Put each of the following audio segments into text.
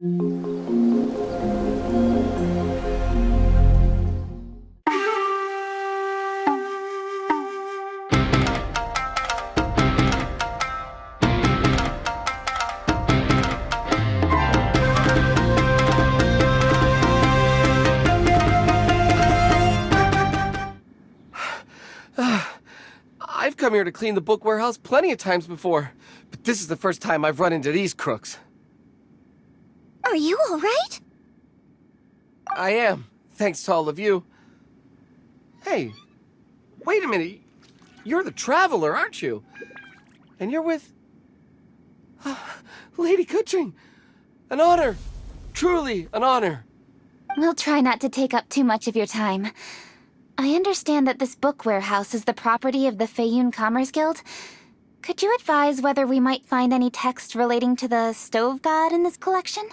I've come here to clean the book warehouse plenty of times before, but this is the first time I've run into these crooks. Are you all right? I am, thanks to all of you. Hey, wait a minute. You're the Traveler, aren't you? And you're with... Lady Keqing. An honor. Truly an honor. We'll try not to take up too much of your time. I understand that this book warehouse is the property of the Feiyun Commerce Guild. Could you advise whether we might find any text relating to the Stove God in this collection?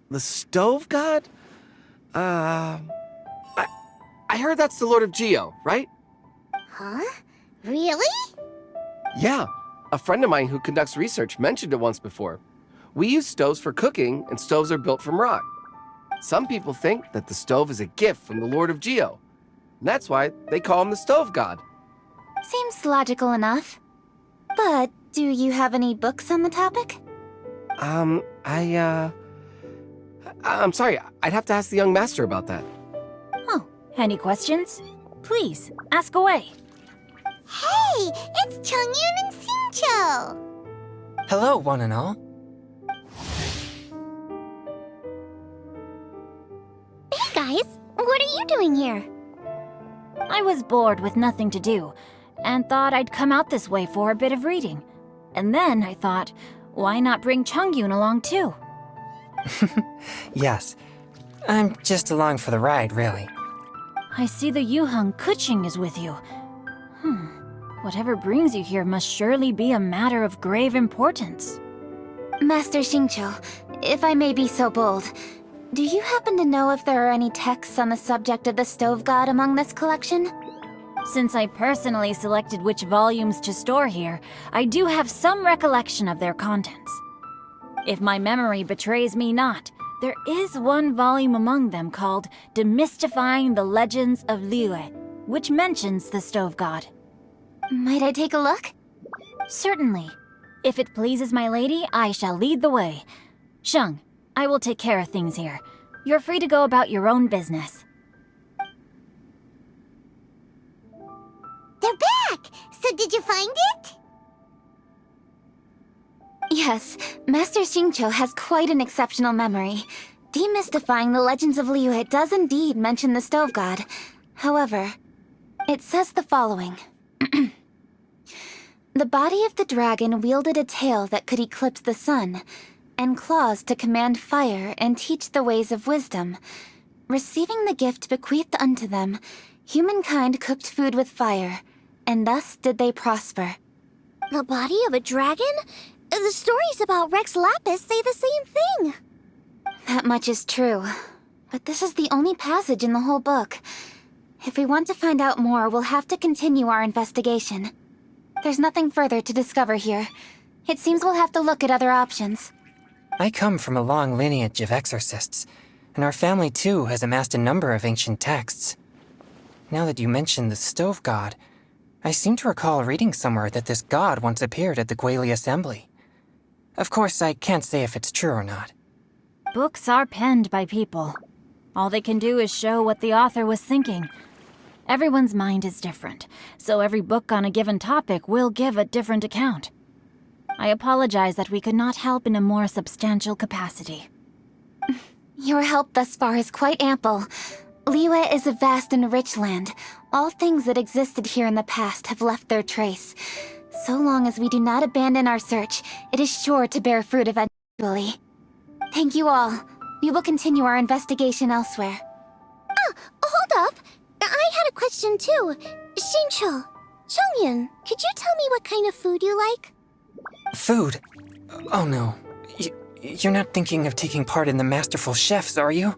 The Stove God? I heard that's the Lord of Geo, right? Huh? Really? Yeah, a friend of mine who conducts research mentioned it once before. We use stoves for cooking, and stoves are built from rock. Some people think that the stove is a gift from the Lord of Geo. And that's why they call him the Stove God. Seems logical enough. But do you have any books on the topic? I'm sorry, I'd have to ask the young master about that. Oh, any questions? Please, ask away. Hey, it's Chongyun and Xingqiu! Hello, one and all. Hey guys, what are you doing here? I was bored with nothing to do, and thought I'd come out this way for a bit of reading. And then I thought, why not bring Chongyun along too? Yes, I'm just along for the ride, really. I see the Yuheng Keqing is with you. Whatever brings you here must surely be a matter of grave importance. Master Xingqiu, if I may be so bold, do you happen to know if there are any texts on the subject of the Stove God among this collection? Since I personally selected which volumes to store here, I do have some recollection of their contents. If my memory betrays me not, there is one volume among them called Demystifying the Legends of Liyue, which mentions the Stove God. Might I take a look? Certainly. If it pleases my lady, I shall lead the way. Sheng, I will take care of things here. You're free to go about your own business. They're back! So did you find it? Yes, Master Xingqiu has quite an exceptional memory. Demystifying the Legends of Liyue does indeed mention the Stove God. However, it says the following. The body of the dragon wielded a tail that could eclipse the sun, and claws to command fire and teach the ways of wisdom. Receiving the gift bequeathed unto them, humankind cooked food with fire, and thus did they prosper. The body of a dragon? The stories about Rex Lapis say the same thing. That much is true, but this is the only passage in the whole book. If we want to find out more, we'll have to continue our investigation. There's nothing further to discover here. It seems we'll have to look at other options. I come from a long lineage of exorcists, and our family too has amassed a number of ancient texts. Now that you mention the Stove God, I seem to recall reading somewhere that this god once appeared at the Guili Assembly. Of course, I can't say if it's true or not. Books are penned by people. All they can do is show what the author was thinking. Everyone's mind is different, so every book on a given topic will give a different account. I apologize that we could not help in a more substantial capacity. Your help thus far is quite ample. Liyue is a vast and rich land. All things that existed here in the past have left their trace. So long as we do not abandon our search, it is sure to bear fruit eventually. Thank you all. We will continue our investigation elsewhere. Oh, hold up! I had a question too. Xingqiu, Chongyun, could you tell me what kind of food you like? Food? Oh no. You're not thinking of taking part in the Masterful Chefs, are you?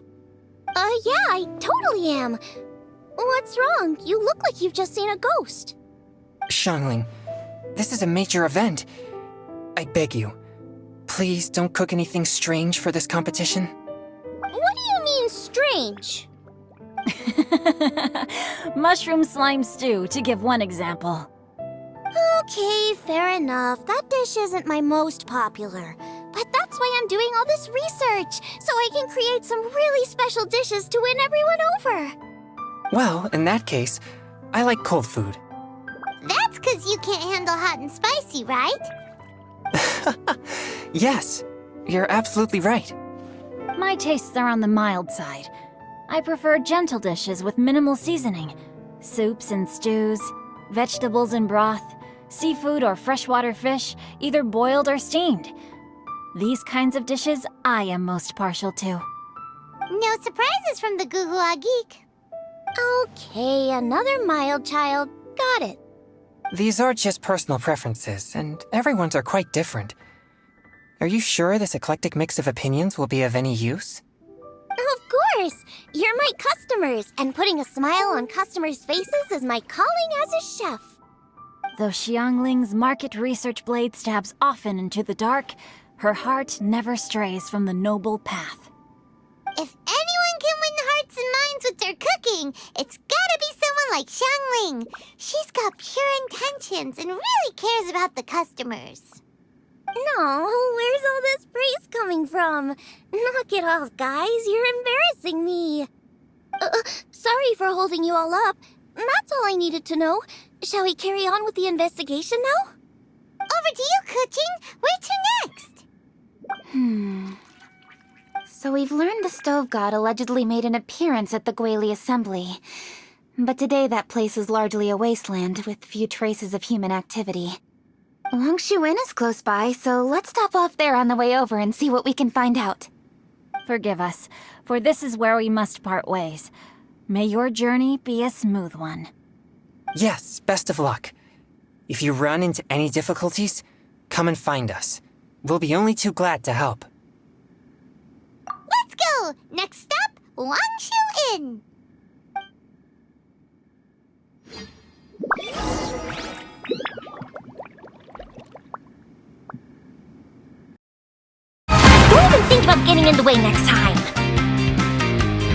Yeah, I totally am. What's wrong? You look like you've just seen a ghost. Xiangling, this is a major event. I beg you, Please don't cook anything strange for this competition. What do you mean, strange? Mushroom slime stew, to give one example. Okay, fair enough. That dish isn't my most popular. But that's why I'm doing all this research, so I can create some really special dishes to win everyone over. Well, in that case, I like cold food. That's 'cause you can't handle hot and spicy, right? Yes, you're absolutely right. My tastes are on the mild side. I prefer gentle dishes with minimal seasoning. Soups and stews, vegetables and broth, seafood or freshwater fish, either boiled or steamed. These kinds of dishes I am most partial to. No surprises from the Guhua Geek. Okay, another mild child. Got it. These are just personal preferences, and everyone's are quite different. Are you sure this eclectic mix of opinions will be of any use? Of course! You're my customers, and putting a smile on customers' faces is my calling as a chef. Though Xiangling's market research blade stabs often into the dark, her heart never strays from the noble path. If anyone can win the hearts and minds with their cooking, it's gotta be someone like Xiangling. She's got pure intentions and really cares about the customers. No, where's all this praise coming from? Knock it off, guys. You're embarrassing me. Sorry for holding you all up. That's all I needed to know. Shall we carry on with the investigation now? Over to you, Keqing. Where to next? So we've learned the Stove God allegedly made an appearance at the Guili Assembly. But today that place is largely a wasteland with few traces of human activity. Longshuin is close by, so let's stop off there on the way over and see what we can find out. Forgive us, for this is where we must part ways. May your journey be a smooth one. Yes, best of luck. If you run into any difficulties, come and find us. We'll be only too glad to help. Let's go! Next stop, Longshuin! Don't even think about getting in the way next time.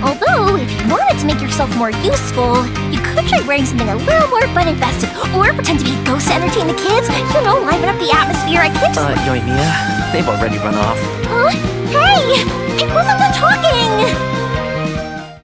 Although, if you wanted to make yourself more useful, you could try wearing something a little more fun-infested, or pretend to be a ghost to entertain the kids. You know, liven up the atmosphere. I can't just... Yoimiya, they've already run off. Huh? Hey! I wasn't done talking!